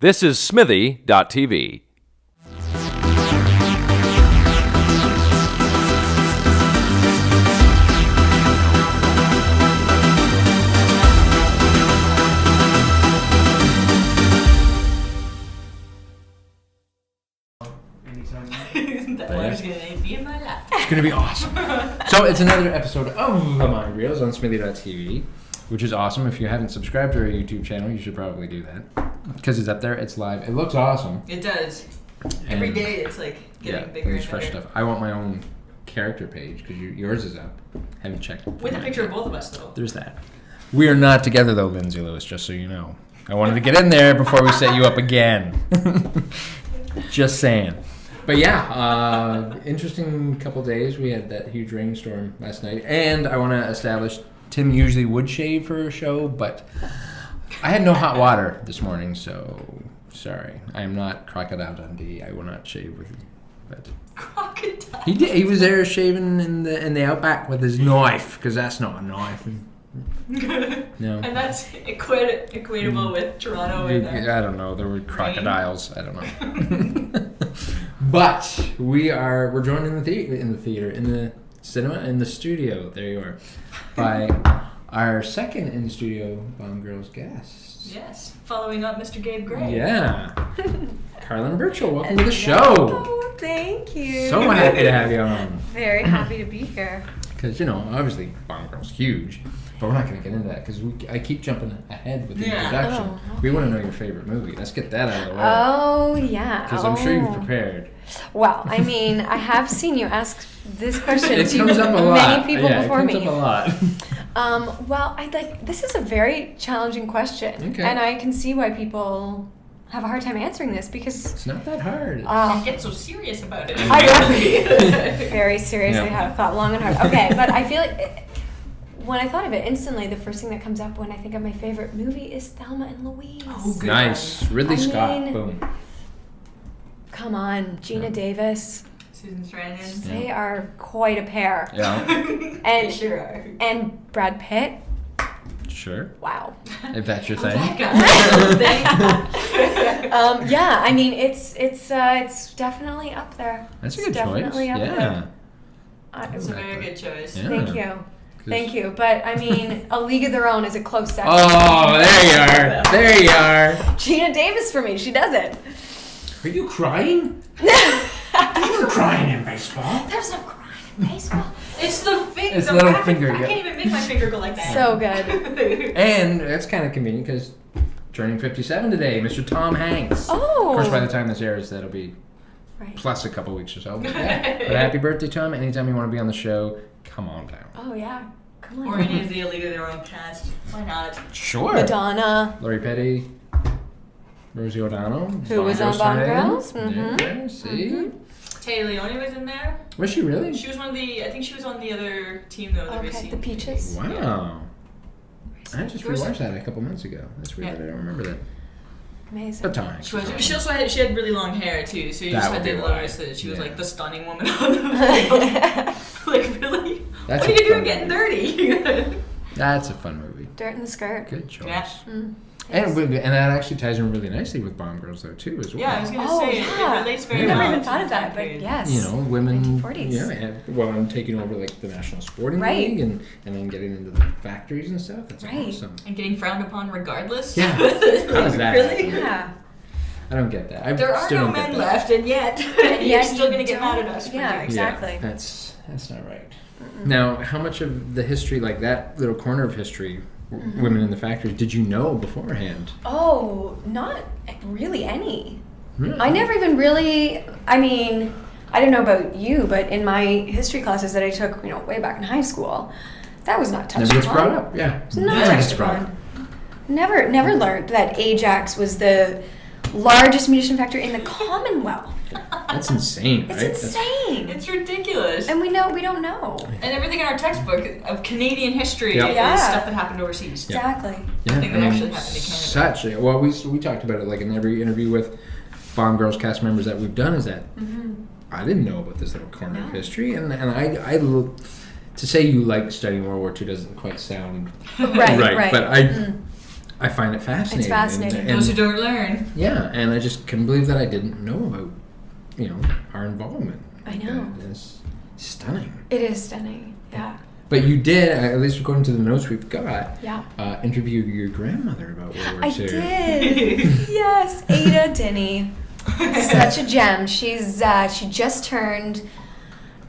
This is Smithy.tv. It's going to be awesome. So it's another episode of My Reels on Smithy.tv, which is awesome. If you haven't subscribed to our YouTube channel, you should probably do that. Because it's up there, it's live. It looks awesome. It does. Every day it's like getting bigger and fresh better. stuff. I want my own character page because yours is up. Haven't checked. With a picture of both of us, though. There's that. We are not together, though, Lindsay Lewis, just so you know. I wanted to get in there before we set you up again. Just saying. But yeah, interesting couple days. We had that huge rainstorm last night. And I want to establish, Tim usually would shave for a show, but I had no hot water this morning, so sorry. I am not Crocodile Dundee. I will not shave with you. But Crocodile? He did. He was there shaving in the outback with his knife, because that's not a knife. No. And that's equatable with Toronto. I don't know. There were crocodiles. I don't know. But we're joined in the theater, in the cinema, in the studio. There you are, by our second in studio Bomb Girls guest. Yes, following up Mr. Gabe Gray. Yeah, Carlyn Burchell, welcome to the show. Oh, thank you. So happy to have you on. Very happy to be here. Because obviously Bomb Girls huge. But we're not going to get into that because I keep jumping ahead with the introduction. Oh, okay. We want to know your favorite movie. Let's get that out of the way. Oh, yeah. Because I'm sure you've prepared. Well, I mean, I have seen you ask this question It to comes up a lot. many people before it me. comes up a lot. Well, this is a very challenging question. Okay. And I can see why people have a hard time answering this because... It's not that hard. Don't get so serious about it. I very seriously Yeah. have thought long and hard. Okay, but I feel like... When I thought of it, instantly the first thing that comes up when I think of my favorite movie is Thelma and Louise. Oh, good. Nice. Ridley Scott. Boom. Come on, Gina Davis. Susan Sarandon. They are quite a pair. Yeah. And They sure are. And Brad Pitt. Sure. Wow. If that's your thing. Yeah, I mean it's definitely up there. That's a good definitely choice. Up there. It's a very good choice. Yeah. Thank you. Thank you. But I mean, A League of Their Own is a close second. Oh, there you are. There you are. Gina Davis for me. She does it. Are you crying? You were crying in baseball. There's no crying in baseball. It's the finger. It's the little finger. I can't even make my finger go like that. So good. And that's kind of convenient because turning 57 today, Mr. Tom Hanks. Oh. Of course, by the time this airs, that'll be Right. plus a couple weeks or so. But, yeah. But happy birthday, Tom. Anytime you want to be on the show, come on down. Oh yeah. Come on. Or any of the A League of Their Own cast. Why not? Sure. Madonna. Lori Petty, Rosie O'Donnell. Who was on Bomb Girls? There, see? Tay Leone was in there. Was she really? She was I think she was on the other team though. That we Okay, seen. the Peaches. Wow. I just rewatched that a couple months ago. That's weird. Yeah. I don't remember that. Amazing. But Tom Hanks. She also had really long hair too, so you That just would had to be why. notice that she was Yeah. like the stunning woman on the field. Like really? That's what are a you doing fun getting movie. dirty? That's a fun movie. Dirt in the skirt. Good choice. Yeah. And that actually ties in really nicely with Bomb Girls though too as well. Yeah, I was gonna Oh, say yeah. it relates very I well. never even to thought of the that, time but period. yes. Women. 1940s. Yeah, and I'm taking over like the National Sporting Right. League and then getting into the factories and stuff. That's Right. awesome. And getting frowned upon regardless. Yeah. How does that Really? happen? Yeah. I don't get that. I There are still no don't get men that. left, and yet you're Yeah, still you gonna get mad at don't- us. For yeah, doing exactly. Yeah, that's not right. Now, how much of the history, like that little corner of history, women in the factories, did you know beforehand? Oh, not really any. Really? I never even really, I mean, I don't know about you, but in my history classes that I took, way back in high school, that was not touched Never gets upon. brought up. Yeah. It's not Never touched gets brought up. upon. Never learned that Ajax was the largest munition factory in the Commonwealth. That's insane, It's right? insane. It's ridiculous. And we don't know. And everything in our textbook of Canadian history Yeah. is Yeah. stuff that happened overseas. Yeah. Exactly. Yeah, Something that I mean, actually happened in Canada. Well, we talked about it like in every interview with Bomb Girls cast members that we've done. Is that I didn't know about this little corner of history, and I to say you like studying World War II doesn't quite sound Right. But I find it fascinating. It's fascinating. And Those who don't learn. yeah, and I just couldn't believe that I didn't know about, our involvement. I know. It's stunning. It is stunning. Yeah. But you did, at least according to the notes we've got, Yeah. interview your grandmother about World War II. I did. Yes, Ada Denny. Such a gem. She's she just turned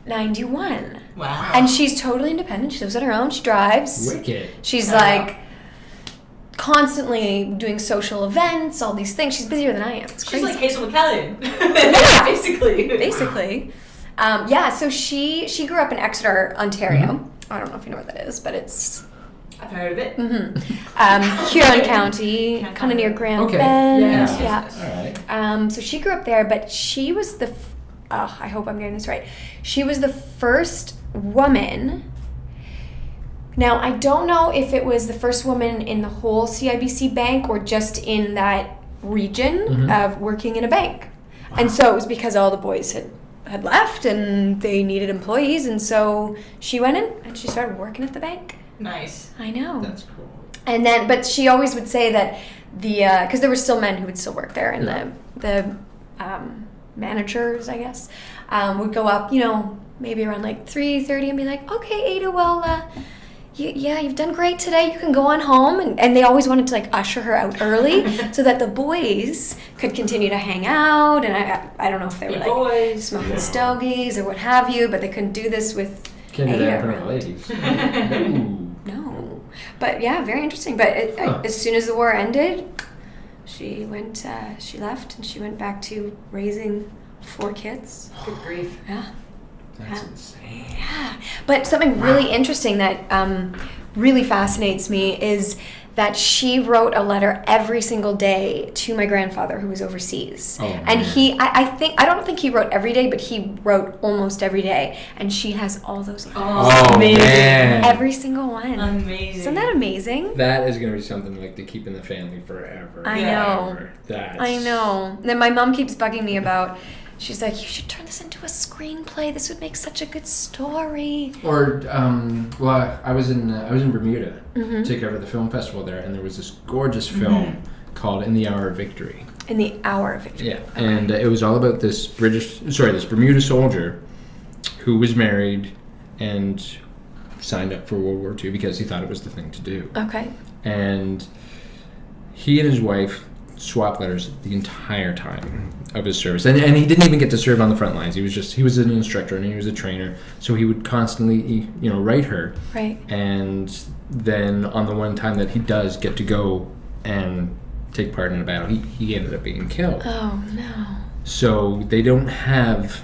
91. Wow. And she's totally independent. She lives on her own. She drives. Wicked. She's Wow. like constantly doing social events, all these things. She's busier than I am. It's She's crazy. like Hazel McCallion. Yeah. Basically. Basically. So she grew up in Exeter, Ontario. I don't know if you know where that is, but it's I've heard of it. Huron County, kind of near Grand Okay. Bend. Yes, Yeah. yes, yes. All right. So she grew up there, but she was I hope I'm getting this right. She was the first woman. Now, I don't know if it was the first woman in the whole CIBC bank or just in that region of working in a bank. Wow. And so it was because all the boys had left and they needed employees, and so she went in and she started working at the bank. Nice. I know. That's cool. And then, but she always would say that because there were still men who would still work there, and the managers, I guess, would go up, maybe around like 3:30 and be like, okay, Ada, well, you've done great today. You can go on home. And they always wanted to like usher her out early so that the boys could continue to hang out. And I don't know if they were like boys. smoking stogies or what have you, but they couldn't do this with Can't do that in Ada. front of ladies. Ooh. No. But yeah, very interesting. But as soon as the war ended, she went, she left and she went back to raising 4 kids. Good grief. Yeah. That's insane. Yeah. But something really interesting that really fascinates me is that she wrote a letter every single day to my grandfather who was overseas. Oh, and man. I don't think he wrote every day, but he wrote almost every day. And she has all those letters. Oh, amazing. man. Every single one. Amazing. Isn't that amazing? That is going to be something like to keep in the family forever. I Yeah. know. That's... I know. And then my mom keeps bugging me about, she's like, you should turn this into a screenplay. This would make such a good story. Or, I was in Bermuda to cover the film festival there, and there was this gorgeous film called In the Hour of Victory. In the Hour of Victory. Yeah, and it was all about this Bermuda soldier who was married and signed up for World War II because he thought it was the thing to do. Okay. And he and his wife swapped letters the entire time of his service, and he didn't even get to serve on the front lines. He was an instructor and he was a trainer, so he would constantly write her. Right. And then on the one time that he does get to go and take part in a battle, he ended up being killed. Oh, no. So they don't have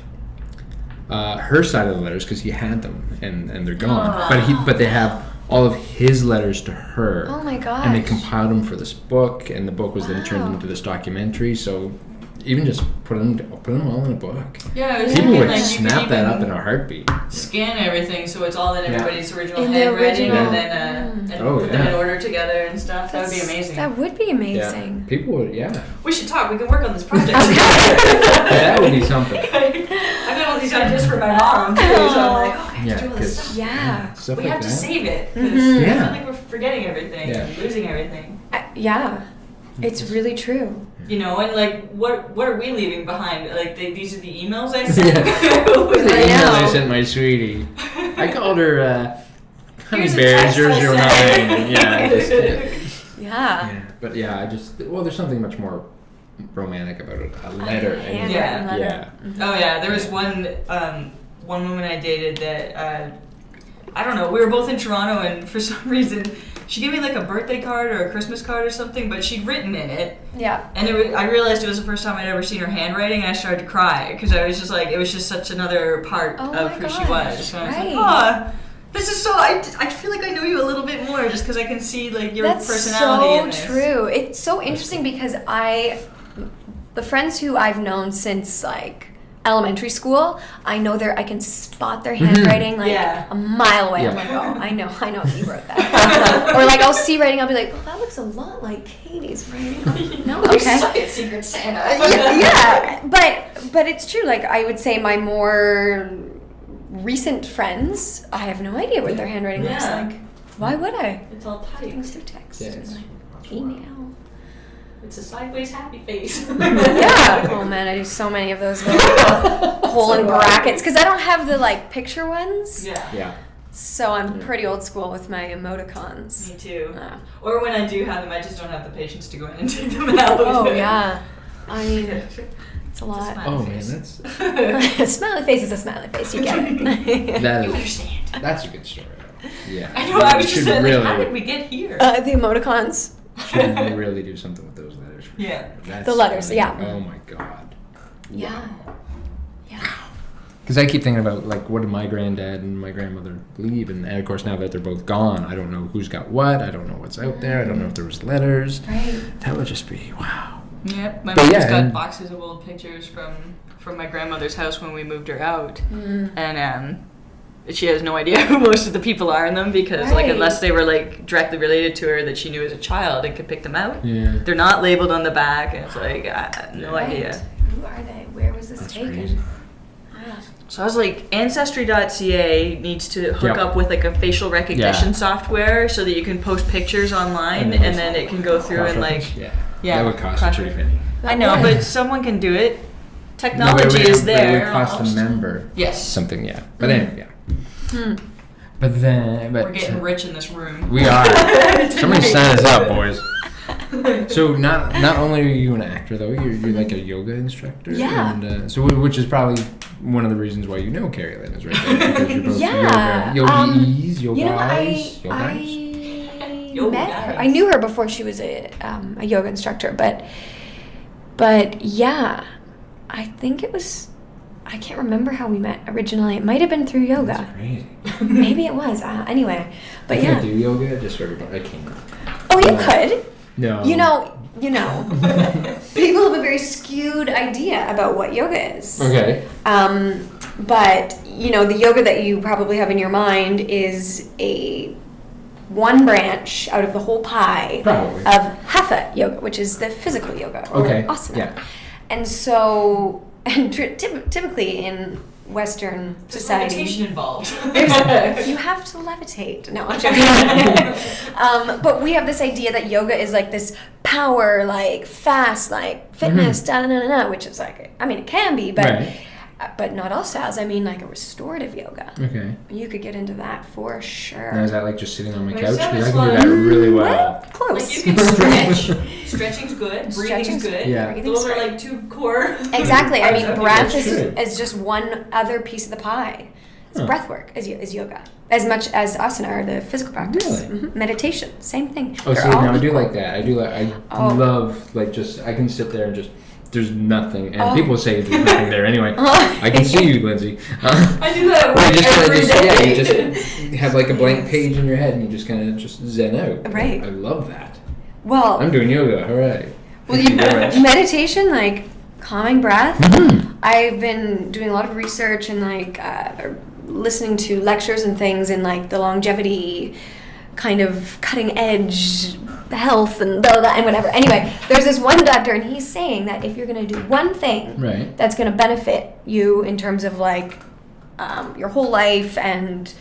her side of the letters because he had them and they're gone. But they have all of his letters to her. Oh my gosh. And they compiled them for this book, and the book was then turned into this documentary. So even just put them all in a book. Yeah, I was People thinking would like you snap could that even up in a heartbeat. scan everything so it's all in everybody's original In the handwriting original. and then Oh, put them in yeah. order together and stuff. That would be amazing. That would be Yeah. amazing. People would, yeah. We should talk. We can work on this project. That would be something. I got all these ideas for my mom too, so I'm like, oh, I Yeah, have to do all this 'cause- stuff. Yeah. Stuff We like have to that. save it. 'Cause Mhm. I Yeah. feel like we're forgetting everything Yeah. and losing everything. Yeah. It's really true. You know, and like, what are we leaving behind? Like, these are the emails I sent. Yeah. With The my email I email. sent my sweetie. I called her Honey Here's a Bear text I 009. sent. Yeah, just kidding. Yeah. Yeah, but yeah, there's something much more romantic about it. A letter. Handwritten Yeah. letter. Yeah. Oh yeah, there was one woman I dated that I don't know. We were both in Toronto, and for some reason, she gave me like a birthday card or a Christmas card or something, but she'd written in it. Yeah. And I realized it was the first time I'd ever seen her handwriting, and I started to cry because I was just like, it was just such another part Oh of my who she gosh, was. So I was right. like, oh, this is so. I feel like I know you a little bit more just because I can see like your personality in That's this. so true. It's so interesting because the friends who I've known since like elementary school, I can spot their handwriting like Yeah. a mile away. I'm Yeah. like, oh, I know you wrote that. Or like I'll see writing, I'll be like, oh, that looks a lot like Katie's writing. No, You okay. suck at Secret Santa. Yeah, but it's true. Like I would say, my more recent friends, I have no idea what their handwriting looks Yeah. like. Why would I? It's all typed. Things through text. Yeah, and, it's like, much female. It's a sideways happy face. Yeah. Oh man, I do so many of those little hole in brackets because I don't have the like picture ones. Yeah. So I'm pretty old school with my emoticons. Me too. Or when I do have them, I just don't have the patience to go in and take them out. Oh yeah. I mean, it's a lot. Oh man, that's A smiley face is a smiley face. You get it. that You is understand. that's a good story though. Yeah. I know. I was You just should saying, really, how did we get here? The emoticons. should really do something with those letters. For Yeah. sure. That's The letters, funny. yeah. Oh my god. Yeah. Wow. Yeah. Because I keep thinking about, like, what did my granddad and my grandmother leave? And of course, now that they're both gone, I don't know who's got what. I don't know what's out there. I don't know if there was letters. Right. That would just be, wow. Yeah. My But mom's yeah, got and- boxes of old pictures from my grandmother's house when we moved her out, and she has no idea who most of the people are in them because, like, Right. unless they were like directly related to her that she knew as a child and could pick them out. Yeah. They're not labeled on the back, and it's like no Right. idea. Who are they? Where was this That's taken? crazy. Yeah. So I was like, Ancestry.ca needs to hook Yep. up with like a facial recognition Yeah. software so that you can post pictures online and then it can go through and like, Yeah. yeah, That would cost a pretty cross-reference. penny. I know, That but would. someone can do it. No, Technology but it would- is but there. It would cost a member Yes. something, yeah. But anyway, yeah. But then, We're getting rich in this room. we are. Somebody sign us up, boys. So not only are you an actor though, you're like a yoga instructor. Yeah. And, so which is probably one of the reasons why you know Carrie Lynn is right there because you're both Yeah. yogis, yogis, You know, yogis. I Yoga met her. guys. I knew her before she was a yoga instructor, but yeah, I think it was. I can't remember how we met originally. It might have been through yoga. That's crazy. Maybe it was. Anyway, but I yeah. can't do yoga just for everybody. I can't. Oh, you could. No. You know. People have a very skewed idea about what yoga is. Okay. But the yoga that you probably have in your mind is a one branch out of the whole pie Probably. of hatha yoga, which is the physical yoga or Okay. asana. Yeah. And so, typically in Western There's society, levitation involved. you have to levitate. No, I'm joking. But we have this idea that yoga is like this power, like fast, like fitness, da da da da, which is like, I mean, it can be, but Right. but not all styles. I mean, like a restorative yoga. Okay. You could get into that for sure. Now is that like just sitting on my Like couch? seven Because I can do slow. that really well. Well, close. Like you can stretch. Stretching's good. Breathing's Stretching's good. Yeah. Those are like two core. Exactly. I mean, parts of breath That's is, true. is just one other piece of the pie. It's Huh. breath work is yoga, as much as asana or the physical practice. Really? Meditation, same thing. Oh, They're see, all now I do equal. like that. I Oh. love, like, just, I can sit there and just, there's nothing. And Oh. people say there's nothing there anyway. I can see you, Lindsay. I do that at Well, work you just kinda every just, day. yeah, you just have like a blank page in your head and you just kind of just zen out. Right. I love that. Well, I'm doing yoga. Hooray. well, Thank you very much. meditation, like calming breath. Mhm. I've been doing a lot of research and like listening to lectures and things in like the longevity kind of cutting edge health and blah, blah, blah, and whatever. Anyway, there's this one doctor and he's saying that if you're going to do one thing Right. that's going to benefit you in terms of like your whole life and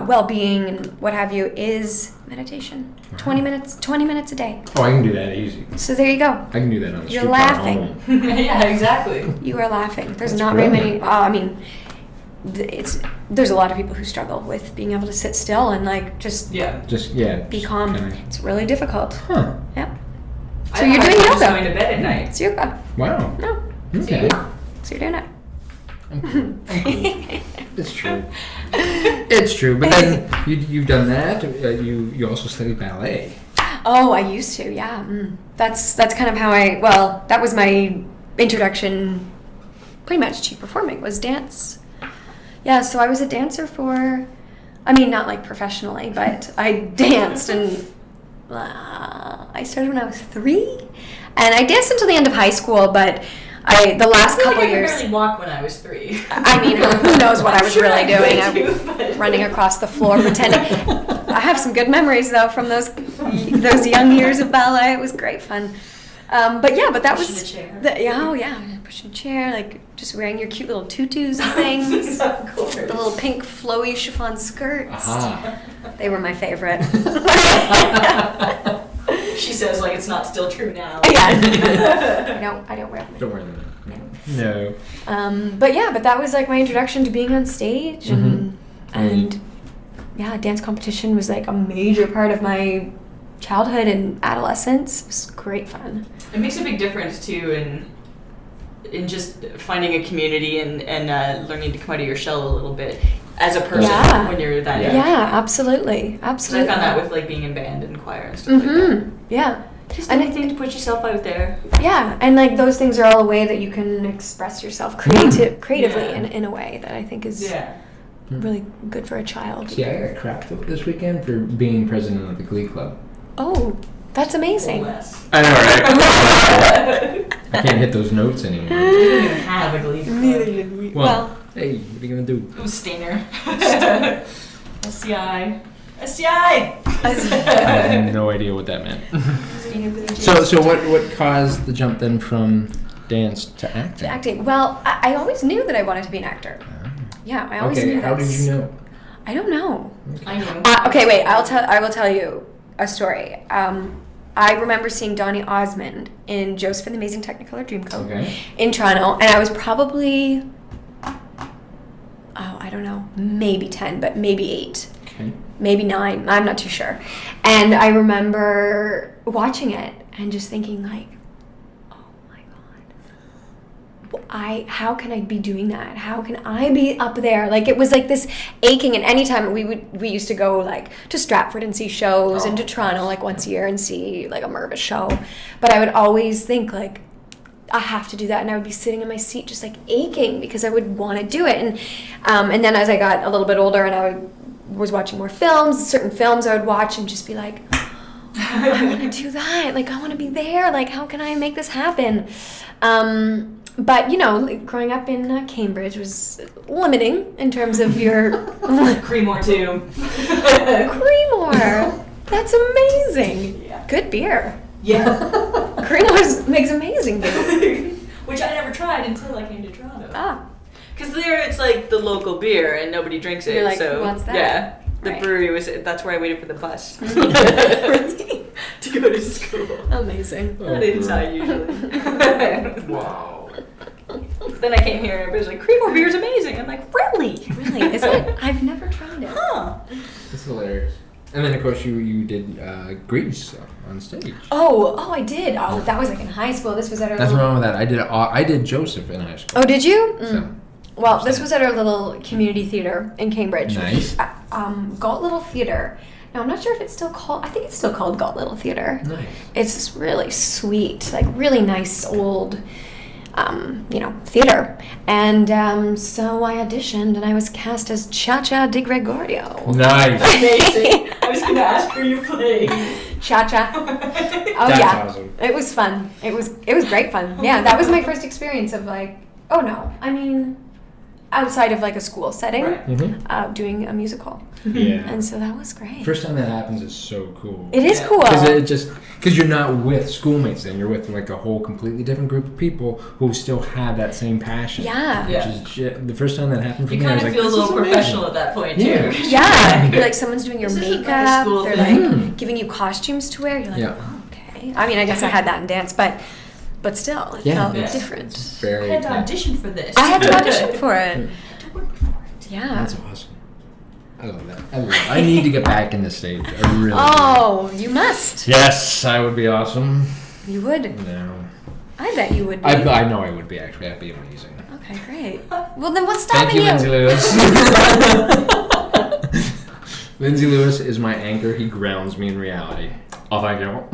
well-being and what have you is meditation. Wow. 20 minutes a day. Oh, I can do that easy. So there you go. I can do that on the You're street laughing. car home. Yeah, exactly. You are laughing. There's That's not very brilliant. many. I mean, there's a lot of people who struggle with being able to sit still and like just Yeah. Just, yeah. be just calm. kinda- It's really difficult. Huh. Yep. I So you're thought doing I was yoga. going to bed at night. It's yoga. Wow. No. Okay. So you're doing it. I'm cool. It's true. It's true. But then you've done that. You also studied ballet. Oh, I used to. Yeah. That's kind of how that was my introduction pretty much to performing was dance. Yeah, so I was a dancer not like professionally, but I danced and I started when I was 3 and I danced until the end of high school, but the last couple I years, could barely walk when I was 3. I mean, who knows what I was Sure really I doing. could I was too, but- running across the floor pretending. I have some good memories though from those young years of ballet. It was great fun. But that Pushing was a chair. pushing a chair, like just wearing your cute little tutus and things. Of course. The little pink flowy chiffon skirts. Aha. They were my favorite. She says like it's not still true now. Yeah. I don't wear them. Don't wear them. No. But that was like my introduction to being on stage, and yeah, dance competition was like a major part of my childhood and adolescence. It was great fun. It makes a big difference too in just finding a community and learning to come out of your shell a little bit as a person when you're that age. Yeah, absolutely. So I found that with like being in band and choir and stuff like that. Yeah. Just anything to put yourself out there. Yeah, and like those things are all a way that you can express yourself creatively in a way that I think is really good for a child. See, I got cracked this weekend for being president of the Glee Club. Oh, that's amazing. I know, right? I can't hit those notes anymore. You don't even have a Glee Club. Well, hey, what are you gonna do? Oh, Stainer. SCI. SCI! I have no idea what that meant. So what caused the jump then from dance to acting? To acting. Well, I always knew that I wanted to be an actor. Yeah, I always knew that. How did you know? I don't know. I know. Okay, wait. I will tell you a story. I remember seeing Donny Osmond in Joseph and the Amazing Technicolor Dreamcoat in Toronto, and I was probably, I don't know, maybe 10, but maybe 8. Okay. Maybe 9. I'm not too sure. And I remember watching it and just thinking like, oh my God, how can I be doing that? How can I be up there? Like it was like this aching. And anytime we used to go like to Stratford and see shows and to Toronto like once a year and see like a Mervis show. But I would always think like, I have to do that, and I would be sitting in my seat just like aching because I would want to do it. And then as I got a little bit older and I was watching more films, certain films I would watch and just be like, oh, I want to do that. Like, I want to be there. Like, how can I make this happen? But, you know, like, growing up in Cambridge was limiting in terms of your... Creamore, too. Creamore. That's amazing. Yeah. Good beer. Yeah. Creamore makes amazing beer. Which I never tried until I came to Toronto. Ah. Because there it's like the local beer and nobody drinks it. You're like, so what's that? Yeah. The Right. brewery that's where I waited for the bus. To go to school. Amazing. Not inside usually. Wow. Then I came here and everybody's like, Creamore beer is amazing. I'm like, really? Really? Is it? I've never tried it. Huh. That's hilarious. And then of course you did Grease on stage. Oh, I did. Oh, that was like in high school. This was at our That's little... wrong with that. I did Joseph in high school. Oh, did you? So. Well, this was at our little community theater in Cambridge. Nice. Galt Little Theater. Now, I'm not sure if it's still called... I think it's still called Galt Little Theater. Nice. It's really sweet, like really nice old, theater. And so I auditioned and I was cast as Cha-Cha Di Gregorio. Nice. Amazing. I was going to ask who you played. Cha-Cha. Oh, That's yeah. awesome. It was fun. It was great fun. Yeah, that was my first experience of like, oh no, I mean, outside of like a school setting, Right. doing a musical. Yeah. And so that was great. First time that happens is so cool. It is cool. Because you're not with schoolmates then, you're with like a whole completely different group of people who still have that same passion. Yeah. Which is the first time that happened for You me. kind I of was feel a like, little professional at that point, too. Yeah. Yeah. You're like someone's doing your This isn't like a makeup. school They're thing. like giving you costumes to wear. You're like, Yeah. oh, okay. I mean, I guess I had that in dance, but still, it felt it's different. Very. I had to audition for this. I had to audition for it. to work for it. Yeah. That's awesome. I love that. I need to get back in the stage. I really Oh, you must. do. Yes, I would be awesome. You would. No. I bet you would be. I know I would be, actually. That'd be amazing. Okay, great. Well, then what's Thank stopping you, Lindsay you? Lewis. Lindsay Lewis is my anchor. He grounds me in reality. Off I go.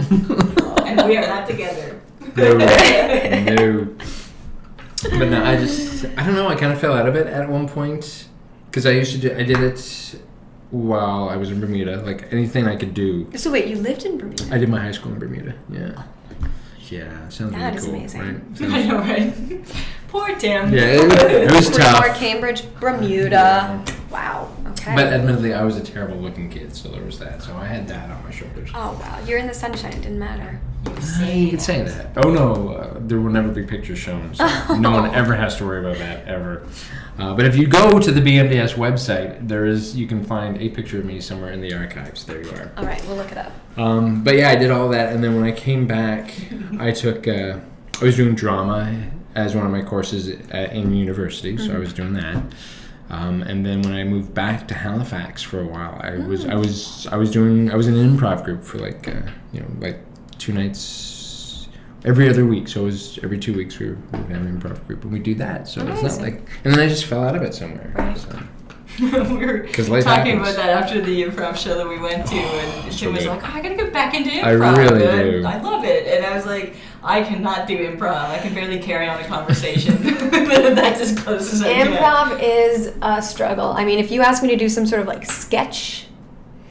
And we are not together. No. But no, I don't know, I kind of fell out of it at one point. Because I did it while I was in Bermuda. Like, anything I could do. So wait, you lived in Bermuda? I did my high school in Bermuda, yeah. Yeah, sounds That really is cool, amazing. right? I know, right? Poor Tim. Yeah, it was tough. Cambridge, Bermuda. Wow. Okay. Okay. But admittedly, I was a terrible looking kid, so there was that. So I had that on my shoulders. Oh, wow. You're in the sunshine. It didn't matter. You could say that. Oh no, there will never be pictures shown. So no one ever has to worry about that ever. But if you go to the BMDS website, you can find a picture of me somewhere in the archives. There you are. All right, we'll look it up. But yeah, I did all that, and then when I came back, I was doing drama as one of my courses in university, so I was doing that. And then when I moved back to Halifax for a while, I was in an improv group for like 2 nights every other week. So it was every 2 weeks we would have an improv group and we do that. So it's not like, and then I just fell out of it somewhere. Right. So. We were talking happens. about that after the improv show that we went to, and Tim was like, I gotta get back into improv. I really do. I love it. And I was like, I cannot do improv. I can barely carry on a conversation. That's as close as I can. Improv is a struggle. I mean, if you ask me to do some sort of like sketch,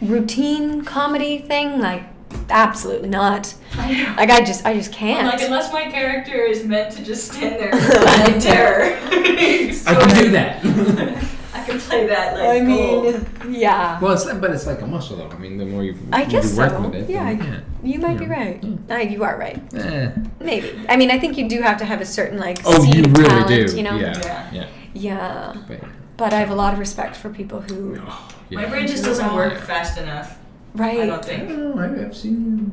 routine comedy thing, like, absolutely not. Like, I just can't. Like, unless my character is meant to just stand there in terror. I can do that. I can play that like gold. Yeah. Well, it's like a muscle, though. I mean, the more you work with it, Yeah, then, you might be right. You are right. Maybe. I mean, I think you do have to have a certain like you seed of really talent, do. you know. Yeah. But I have a lot of respect for people who. My brain just doesn't work fast enough. Right. I don't think. I've seen you.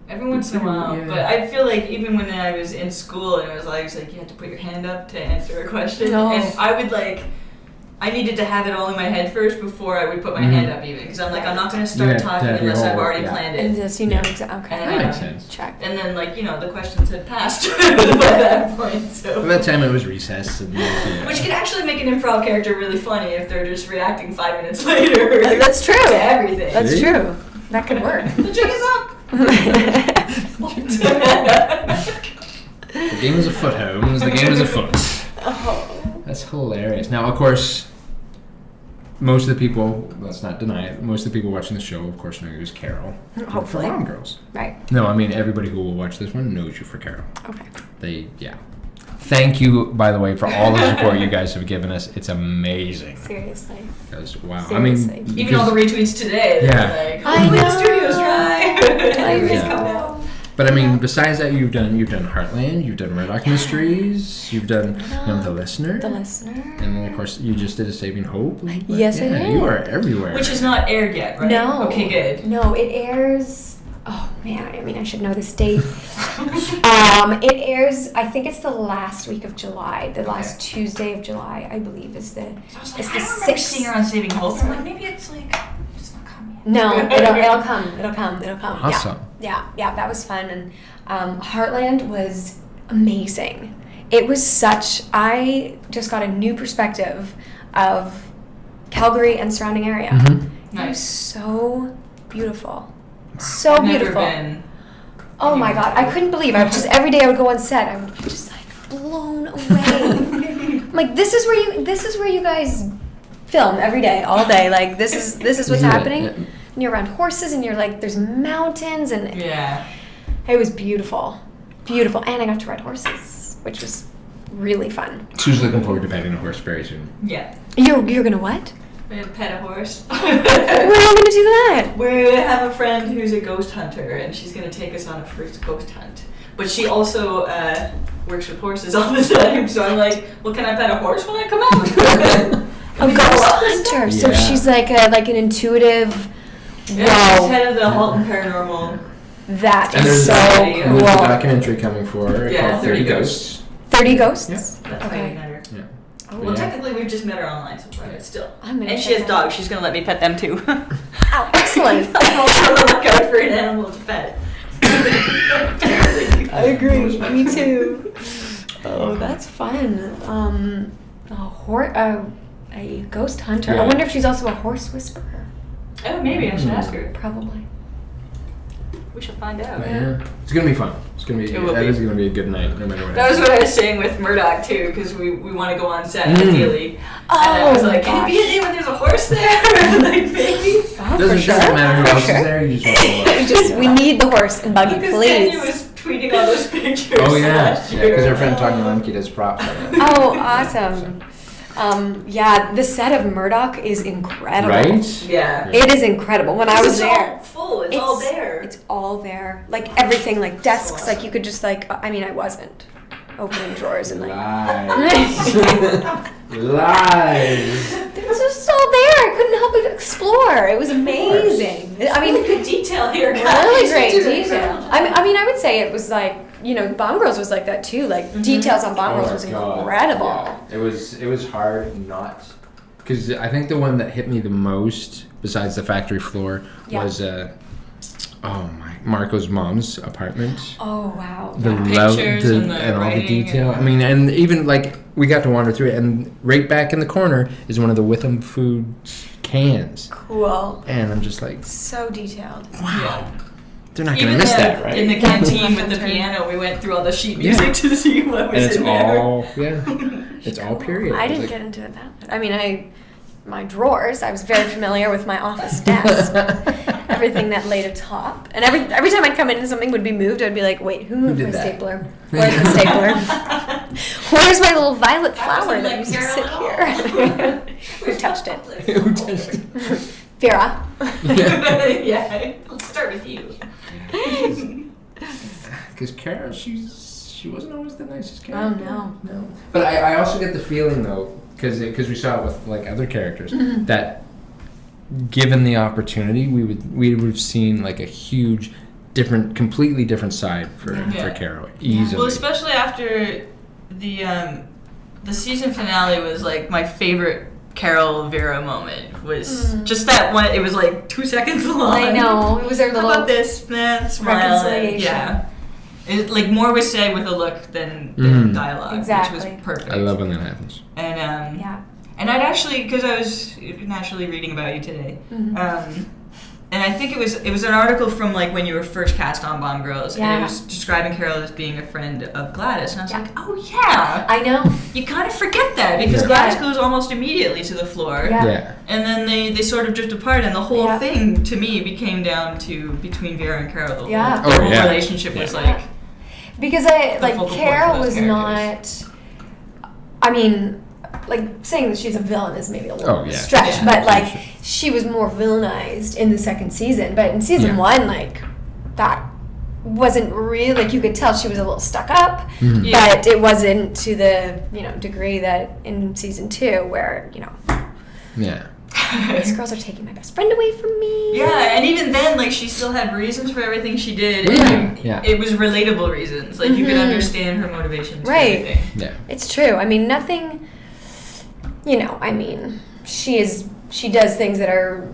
Every once in a while, but I feel like even when I was in school and it was like you had to put your hand up to answer a question, and I would I needed to have it all in my head first before I would put my hand up even, because I'm like, I'm not going to start talking unless I've already planned it. And just, exactly. Okay. That makes sense. Check. And then the questions had passed by that point, so. By that time it was recess. Which could actually make an improv character really funny if they're just reacting 5 minutes later. That's true. To everything. That's true. That could work. The jig is up! The game is afoot, Holmes. The game is afoot. Oh. That's hilarious. Now, of course, most of the people, let's not deny it, most of the people watching the show, of course, know you as Carol. Hopefully. For Mom Girls. Right. No, I mean, everybody who will watch this one knows you for Carol. Okay. Thank you, by the way, for all the support you guys have given us. It's amazing. Seriously. Because, wow. Seriously. I mean, even all the retweets today, they're like, hopefully the studio's dry. Everybody's coming out. But I mean, besides that, you've done Heartland, you've done Murdoch Mysteries, you've done The Listener. The Listener. And then, of course, you just did A Saving Hope. Yes, I did. You are everywhere. Which is not aired yet, right? No. Okay, good. No, it airs. Oh man, I mean, I should know this date. It airs. I think it's the last week of July. The last Tuesday of July, I believe, is the. So I was like, it's I the don't remember 6th. seeing her on Saving Hope. I'm like, maybe it's like just not coming yet. No, it'll come. It'll come. Awesome. Yeah. That was fun, and Heartland was amazing. It was I just got a new perspective of Calgary and surrounding area. Mm-hmm. It was so beautiful. So beautiful. Never been. Oh my god, I couldn't believe it. Every day I would go on set, I would be just like blown away. I'm like, this is where you guys film every day, all day. Like this is what's happening. Yeah. And you're around horses and you're like, there's mountains and Yeah. It was beautiful. Beautiful. And I got to ride horses, which was really fun. Sue's looking forward to petting a horse very soon. Yeah. You're gonna what? We're gonna pet a horse. Where are you gonna do that? We have a friend who's a ghost hunter, and she's gonna take us on a first ghost hunt. But she also works with horses all the time, so I'm like, well, can I pet a horse when I come out? A ghost hunter. So she's like an intuitive. Yeah, she's head of the Halton Paranormal. That And is so there's a cool. documentary coming for her called 30 Ghosts. 30 Ghosts? Yeah. That's how you met her. Yeah. Oh, Well, technically, we've just met her online, so but still. I'm gonna And she check has that. dogs. She's gonna let me pet them too. Oh, excellent. I'm also on the lookout for an animal to pet. I agree. Me too. Oh, that's fun. A ghost hunter. Yeah. I wonder if she's also a horse whisperer. Oh, maybe I should ask her. Probably. We should find out. Yeah. It's gonna be fun. That is gonna be a good night, no matter what. That was what I was saying with Murdoch too, because we want to go on set ideally. Oh, and I was like, can gosh. it be a day when there's a horse there? Like maybe. Oh, Doesn't matter who else is there. You just want We need the horse and buggy, Because Kenya please. was tweeting all those pictures. Oh yeah, last year. because our friend Tanya Lemke does props. Oh, awesome. Yeah, the set of Murdoch is incredible. Right? Yeah. It is incredible. When I was It's there, all full. It's all there. It's all there. Like everything, like desks, like you could just like. I mean, I wasn't opening drawers and like. Lies. Lies. It was just all there. I couldn't help but explore. It was amazing. I mean, Really good detail here, guys. really great You did an detail. incredible job. I mean, I would say it was like, you know, Bomb Girls was like that too. Like details on Bomb Girls was incredible. Yeah. It was hard not, because I think the one that hit me the most, besides the factory floor, was Marco's mom's apartment. Oh wow. The Yeah. Pictures and the all the writing detail. and- I mean, and even like we got to wander through it, and right back in the corner is one of the Witham food cans, Cool. and I'm just like, So detailed. wow, they're not gonna Even miss the- that, right? In the canteen with the piano, we went through all the sheet music to see what was and it's in there. all it's all period. I didn't get into it that. I mean, my drawers. I was very familiar with my office desk. Everything that laid atop, and every time I'd come in and something would be moved, I'd be like, "Wait, who moved did my that? stapler? Where's the stapler? Where's my little violet flower wasn't that like used to Carol sit at here? Who touched it? Who touched it? Vera. Yeah. Let's start with you. Because Carol, she wasn't always the nicest Oh character. no. But I also get the feeling though, because we saw it with like other characters, that given the opportunity, we would have seen like a huge, completely different side for Carol easily. Well, especially after the season finale was like my favorite Carol Vera moment was just that one. It was like 2 seconds long. I know. It was their How little about this, man? Smile. reconciliation. Yeah. It, like more was said with a look than dialogue, Exactly. which was perfect. I love when that happens. And yeah. and I'd actually, because I was naturally reading about you today, and I think it was an article from like when you were first cast on Bomb Girls, and it was describing Carol as being a friend of Gladys, and I was like, oh yeah, I know. you kind of forget that because Gladys goes almost immediately to the floor, Yeah. and then they sort of drift apart, and the whole Yeah. thing to me became down to between Vera and Carol. Yeah. The whole relationship was like. Because focal point Carol for those was not. I mean, like saying that she's a villain is maybe a little stretch, Yeah. but like she was more villainized in the second season. But in season one, like that wasn't really like you could tell she was a little stuck up, but it wasn't to the degree that in season 2 where these girls are taking my best friend away from me. Yeah, and even then, like, she still had reasons for everything she did. Yeah, And yeah. It was relatable reasons. Like, you could understand her motivations. Right. For everything. Yeah. It's true. I mean, nothing. I mean, she does things that are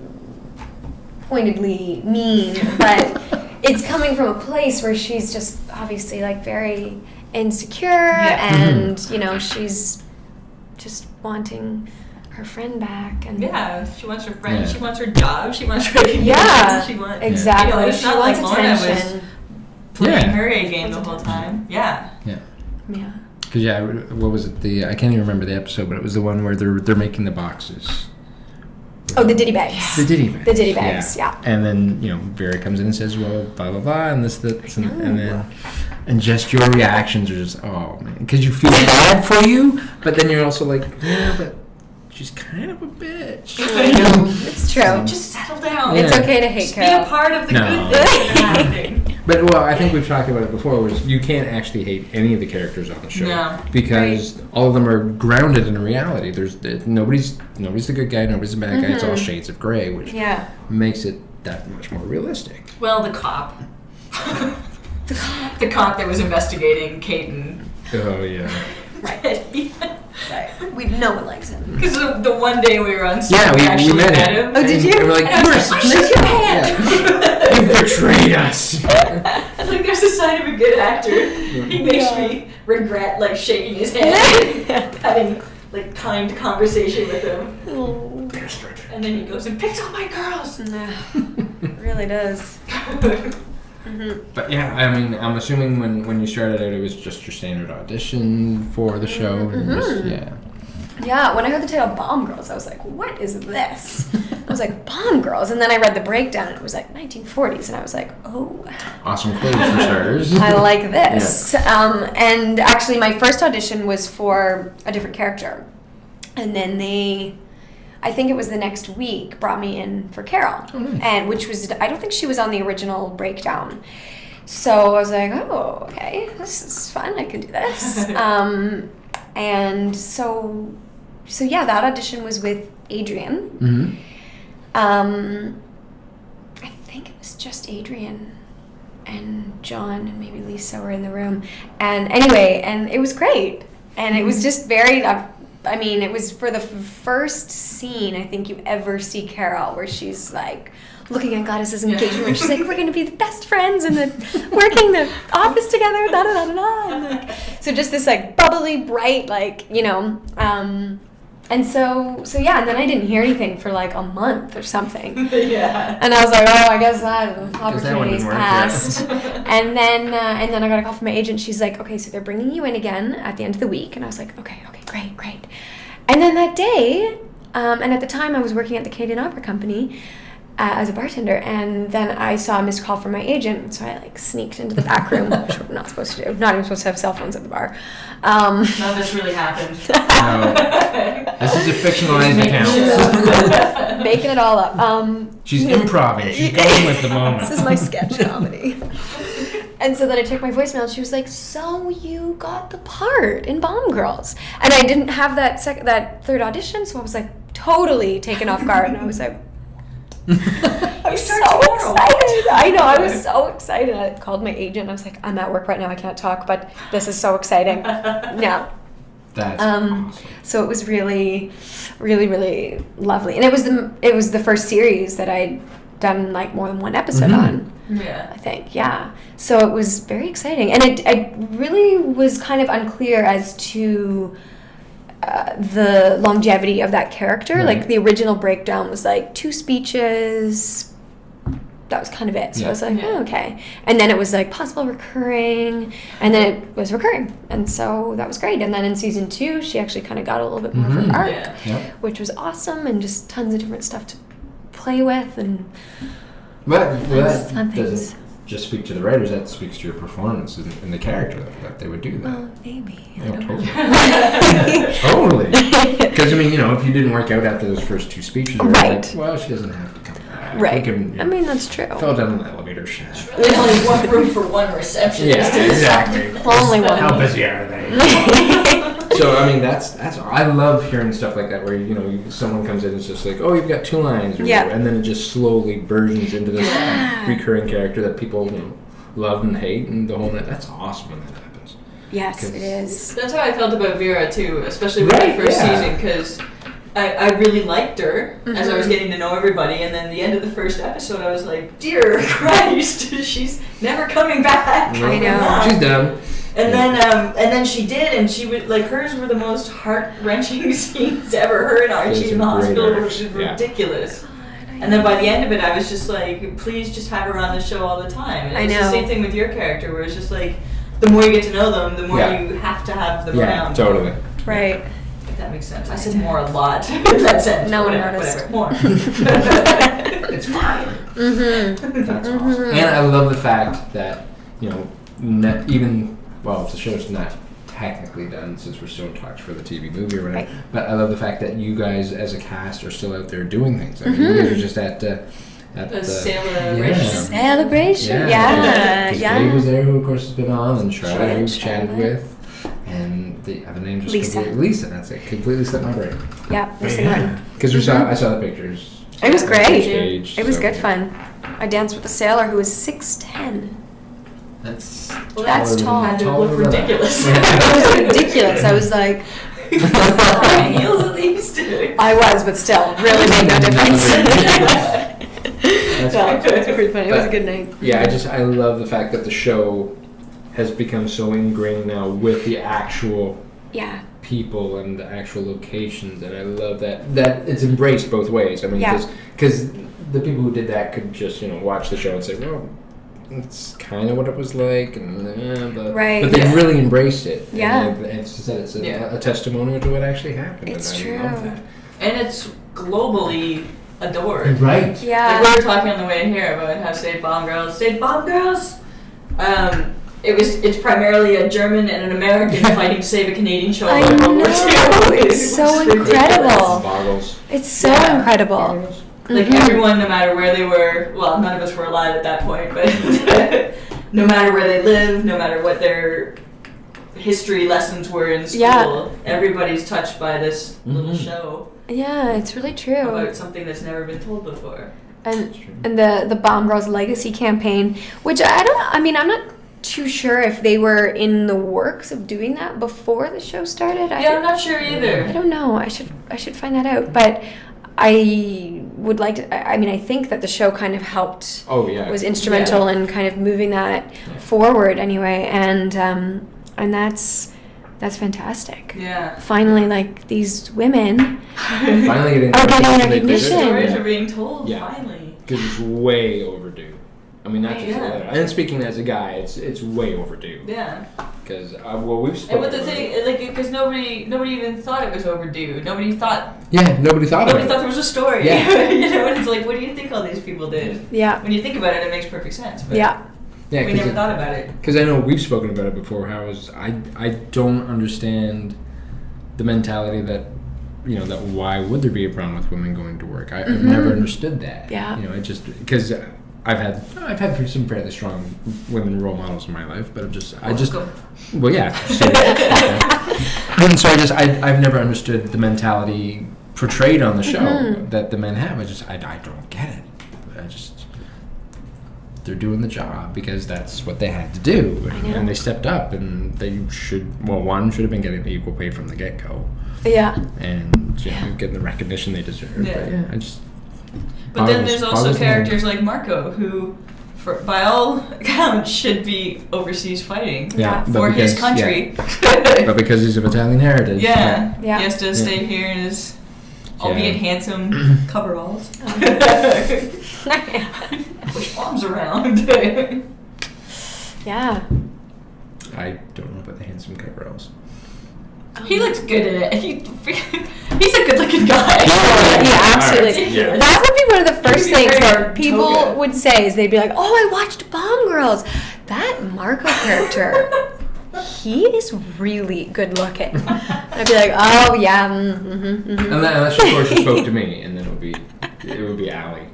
pointedly mean, but it's coming from a place where she's just obviously like very insecure, and she's just wanting her friend back, and She wants her friend. Yeah. She wants her job. She wants recognition. She wants exactly. it's She not wants like Lorna was attention. playing her A game the whole time. Yeah. Yeah. Yeah. Because what was it? I can't even remember the episode, but it was the one where they're making the boxes. Oh, the ditty bags. The ditty bags. The ditty bags. Yeah. And then Vera comes in and says, "Well, blah blah blah," and this, and then, and just your reactions are just, oh man, because you feel bad for you, but then you're also like, yeah, but she's kind of a bitch. It's true. Just settle down. Yeah. It's okay to hate Just be Carol. a part of the No. good things that are happening. But well, I think we've talked about it before. Was you can't actually hate any of the characters on the show because all of them are grounded in reality. Nobody's the good guy, nobody's the bad guy. It's all shades of gray, which makes it that much more realistic. Well, the cop. The cop that was investigating Caden. Oh yeah. Right. No one likes him. Because the one day we were on set, Yeah, we actually we met met him. him. Oh, did you? And we're like, And I was like, shake your hand! You betrayed us. I was like, there's a sign of a good actor. He makes me regret like shaking his hand, having like kind conversation with him. Bastard. And then he goes and picks on my girls. It really does. But yeah, I mean, I'm assuming when you started out, it was just your standard audition for the show. It was, Yeah, when I heard the title Bomb Girls, I was like, what is this? I was like, Bomb Girls? And then I read the breakdown, and it was like 1940s, and I was like, oh. Awesome clothes for starters. I like this. And actually, my first audition was for a different character. And then I think it was the next week, brought me in for Carol. Oh, nice. And which was, I don't think she was on the original breakdown. So I was like, oh, okay, this is fun. I can do this. And so yeah, that audition was with Adrian. I think it was just Adrian and John and maybe Lisa were in the room. And anyway, and it was great. And it was just very, I mean, it was for the first scene I think you ever see Carol, where she's like looking at Gladys's engagement ring. She's like, we're going to be the best friends and working the office together, da da da da da. And like, so just this like bubbly, bright, like, you know, and so yeah, and then I didn't hear anything for like a month or something. Yeah. And I was like, oh, I guess that opportunity's work, passed. And then I got a call from my agent. She's like, okay, so they're bringing you in again at the end of the week. And I was like, okay, great. And then that day, and at the time I was working at the Canadian Opera Company as a bartender, and then I saw a missed call from my agent, so I like sneaked into the back room, which we're not supposed to do. Not even supposed to have cell phones at the bar. None of this really happened. No. This is a fictionalized account. Making it all up. She's improving. She's going with the moment. This is my sketch comedy. And so then I took my voicemail, and she was like, so you got the part in Bomb Girls. And I didn't have that third audition, so I was like totally taken off guard, and I was like, I was so excited. I know, I was so excited. I called my agent. I was like, I'm at work right now. I can't talk, but this is so exciting. Yeah. That's awesome. So it was really, really, really lovely. And it was the first series that I'd done like more than one episode on. Yeah. I think. Yeah. So it was very exciting. And it really was kind of unclear as to the longevity of that character. Right. Like the original breakdown was like 2 speeches. That was kind of it. So I was like, oh, okay. And then it was like possible recurring, and then it was recurring, and so that was great. And then in season 2, she actually kind of got a little bit more of an arc, which was awesome, and just tons of different stuff to play with, and But that fun things. doesn't just speak to the writers. That speaks to your performance and the character that they would do that. well, maybe. I Oh, don't totally. Totally. Because, I mean, you know, if you didn't work out after those first 2 speeches, you're Right. like, well, she doesn't have to come back. Right. We can, I mean, that's true. fell down an elevator. Shit. There's only one room for one receptionist. Yeah, exactly. Only one. How busy are they? So, I mean, that's I love hearing stuff like that where, you know, someone comes in and it's just like, oh, you've got 2 lines. Or whatever, and then it just slowly burgeons into this recurring character that people, you know, love and hate and the whole night. That's awesome when that happens. Yes, it is. That's how I felt about Vera too, especially with the first season, because I really liked her as I was getting to know everybody, and then the end of the first episode, I was like, dear Christ, she's never coming back. I know. She's done. And then she did, and she would like hers were the most heart wrenching scenes ever. Her and Archie in the hospital was ridiculous. And then by the end of it, I was just like, please just have her on the show all the time. And it's the same thing with your character, where it's just like, the more you get to know them, the more you have to have them around. Yeah, totally. Right. If that makes sense. I said more a lot in that sentence. No one whatever, noticed. More. It's fine. That's awesome. And I love the fact that, you know, the show's not technically done since we're still in talks for the TV movie or whatever. Right. But I love the fact that you guys as a cast are still out there doing things. I mean, you guys are just at the celebration. Yeah. Dave was there, who of course has been on, and Charlotte, who we've chatted with, and the other name just Lisa. That's it. Completely slipped my brain. Yeah, Lisa. Because I saw the pictures. It was great. Stage, it was good fun. I danced with a sailor who was 6'10". That's tall. Had to look ridiculous. It was ridiculous. I was like, high heels at least. I was, but still, really made no difference. That's pretty funny. It was a good night. Yeah, I love the fact that the show has become so ingrained now with the actual people and the actual locations, and I love that it's embraced both ways. I mean, because the people who did that could just, you know, watch the show and say, well, it's kind of what it was like, and but they really embraced it. Yeah, and it's a testimonial to what actually happened. It's true, love that. And it's globally adored. Right. Yeah. Like we were talking on the way here about how Save Bomb Girls. it's primarily a German and an American fighting to save a Canadian show I in World War know. II. It's so incredible. Boggles. It's so incredible. Like everyone, no matter where they were, well, none of us were alive at that point, but no matter where they lived, no matter what their history lessons were in school, everybody's touched by this little show. Yeah, it's really true. About something that's never been told before. And the Bomb Girls Legacy campaign, which I'm not too sure if they were in the works of doing that before the show started. I'm not sure either. I don't know. I should find that out. But I would like to. I think that the show kind of helped. Oh yeah. Was instrumental in kind of moving that forward anyway, and that's fantastic. Yeah. Finally, like these women finally are getting recognition. Stories are being told. Yeah. Finally. Because it's way overdue. I mean, not just and speaking as a guy, it's way overdue. Yeah. Because we've spoken. And what the thing, like, because nobody even thought it was overdue. Nobody thought. Yeah, nobody thought there was a story. Yeah. You know, and it's like, what do you think all these people did? Yeah. When you think about it, it makes perfect sense. But Yeah, we never thought about it. Because I know we've spoken about it before. I don't understand the mentality that, that why would there be a problem with women going to work? I've never understood that. Yeah. I just because I've had some fairly strong women role models in my life, but well, yeah. And so I've never understood the mentality portrayed on the show that the men have. I don't get it. They're doing the job because that's what they had to do, and they stepped up, and they one should have been getting the equal pay from the get-go. Yeah. And getting the recognition they deserve. Yeah. But But then there's also characters like Marco, who, by all accounts, should be overseas fighting for his country. Yeah. But because he's of Italian heritage. He has to stay here in his, albeit handsome, coveralls. Push bombs around. Yeah. I don't know about the handsome coveralls. He looks good in it. He's a good-looking guy. Yeah, absolutely. Yeah. That would be one of the first He's things very that people toga. would say is they'd be like, "Oh, I watched Bomb Girls. That Marco character, he is really good looking." I'd be like, "Oh yeah." Unless of course she spoke to me, and then it would be Allie.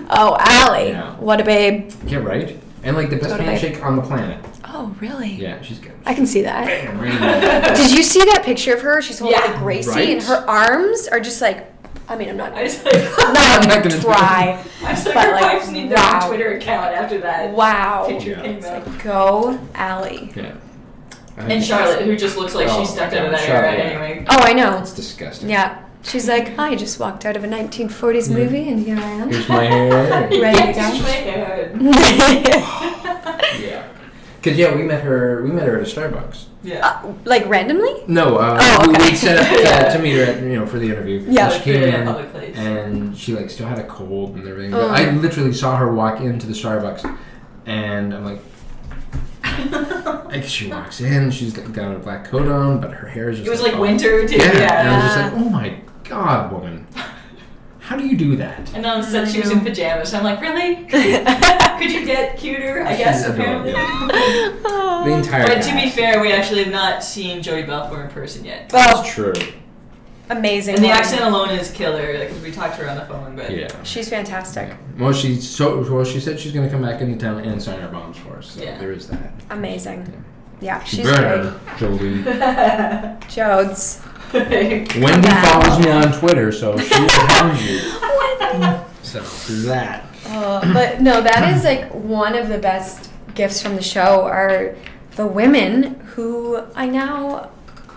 Oh, Allie, Yeah. what a babe. Yeah, right. And like the best handshake on the planet. Oh, really? Yeah, she's good. I can see that. Right. Did you see that picture of her? She's holding like Gracie, Right? and her arms are just like. I mean, I'm not. I just I'm not not gonna gonna try. I just like But, her like, wives need their wow. own Twitter account after that. Wow. Picture came out. Go, Allie. Yeah. And Charlotte, who just looks like she stepped out of that Charlotte, era yeah. anyway. Oh, I know. It's disgusting. Yeah. She's like, I just walked out of a 1940s movie, and here I am. Here's my hair. Ready to Yes, go. my head. Yeah. Because we met her at a Starbucks. Yeah. Like randomly? No, okay. we set up to meet her at, for the interview. Yeah. And she came Like, in public place. and she still had a cold and everything. Oh. But I literally saw her walk into the Starbucks, and I'm like, she walks in, she's got a black coat on, but her hair is just. It was like winter too. Yeah. And I was Yeah. just like, oh my god, woman, how do you do that? And on set she was in pajamas. I'm like, really? Could you get cuter? I guess She's apparently. The entire. But to be cast. fair, we actually have not seen Jodie Balfour in person yet. That's true. Amazing. And the woman. accent alone is killer, because we talked to her on the phone. But Yeah. She's fantastic. Well, she said she's going to come back into town and sign our bombs for us. So there is that. Amazing. Yeah, She she's better, great. Jolie. Jodes. Wendy follows me on Twitter, so she will hound you. So there's that. But no, that is like one of the best gifts from the show are the women who I now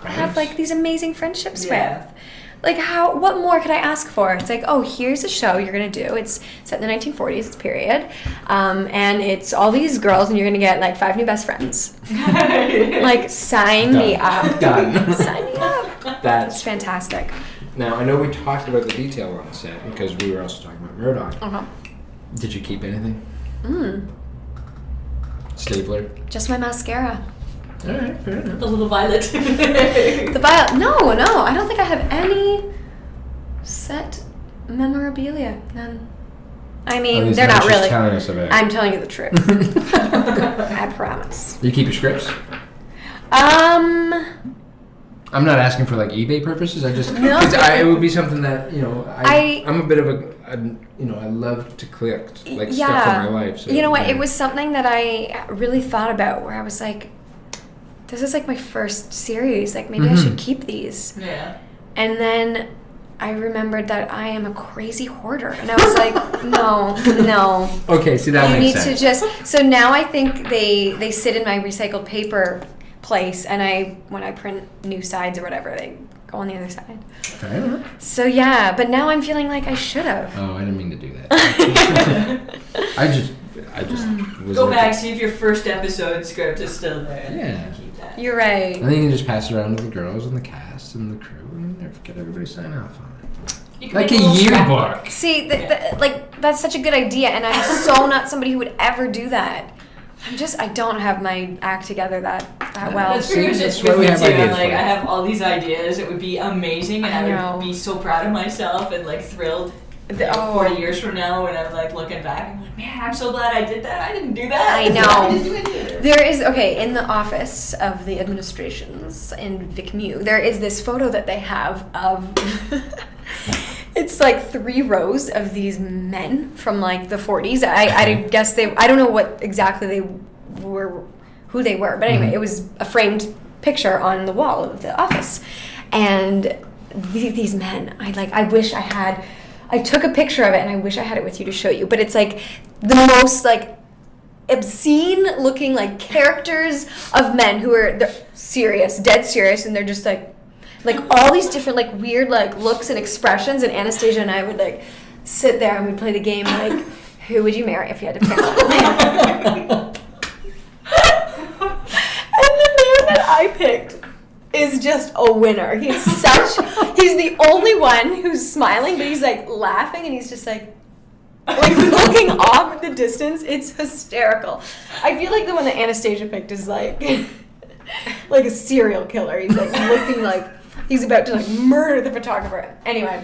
have like these amazing friendships Yeah. with. Like what more could I ask for? It's like, oh, here's a show you're gonna do. It's set in the 1940s, it's period. And it's all these girls and you're gonna get like 5 new best friends. Like sign me up. Done. Sign me up. It's That's fantastic. now I know we talked about the detail on set because we were also talking about Murdoch. Uh-huh. Did you keep anything? Mm. Stapler. Just my mascara. All right, fair enough. The little violet. The violet. No, I don't think I have any set memorabilia. None. I mean, At least they're now not she's really. telling us about it. I'm telling you the truth. I promise. You keep your scripts? I'm not asking for like eBay purposes. I just it would be something that I'm a bit of I love to collect like stuff from my life. So, you know what? It was something that I really thought about. Where I was like, this is like my first series. Like maybe I should keep these. Yeah. And then I remembered that I am a crazy hoarder, and I was like, no. Okay, see that you makes need sense. to just. So now I think they sit in my recycled paper place, and when I print new sides or whatever, they go on the other side. Fair enough. So yeah, but now I'm feeling like I should have. Oh, I didn't mean to do that. I just was Go looking. back, see if your first episode script is still there. Yeah. Keep that. You're right. And then you can just pass it around to the girls and the cast and the crew, and get everybody sign off on it. You can Like make a little yearbook. See, like that's such a good idea, and I'm so not somebody who would ever do that. I don't have my act together that well. That's pretty much that's it why with we me have too. ideas Like for I it. have all these ideas. It would be amazing, and I I would know. be so proud of myself and like thrilled. 40 years from now, when I'm like looking back, I'm like, man, I'm so glad I did that. I didn't do that. I know. I didn't do it either. There is in the office of the administrations in VicMu, there is this photo that they have of. It's like 3 rows of these men from like the 40s. I guess I don't know what exactly they were, who they were, but anyway, it was a framed picture on the wall of the office, and these men. I wish I had. I took a picture of it, and I wish I had it with you to show you. But it's like the most like obscene looking like characters of men who are serious, dead serious, and they're just like all these different like weird like looks and expressions. And Anastasia and I would like sit there and we'd play the game like, who would you marry if you had to pick one? And the man that I picked is just a winner. He's the only one who's smiling, but he's like laughing, and he's just like looking off at the distance. It's hysterical. I feel like the one that Anastasia picked is like a serial killer. He's like looking like he's about to like murder the photographer. Anyway,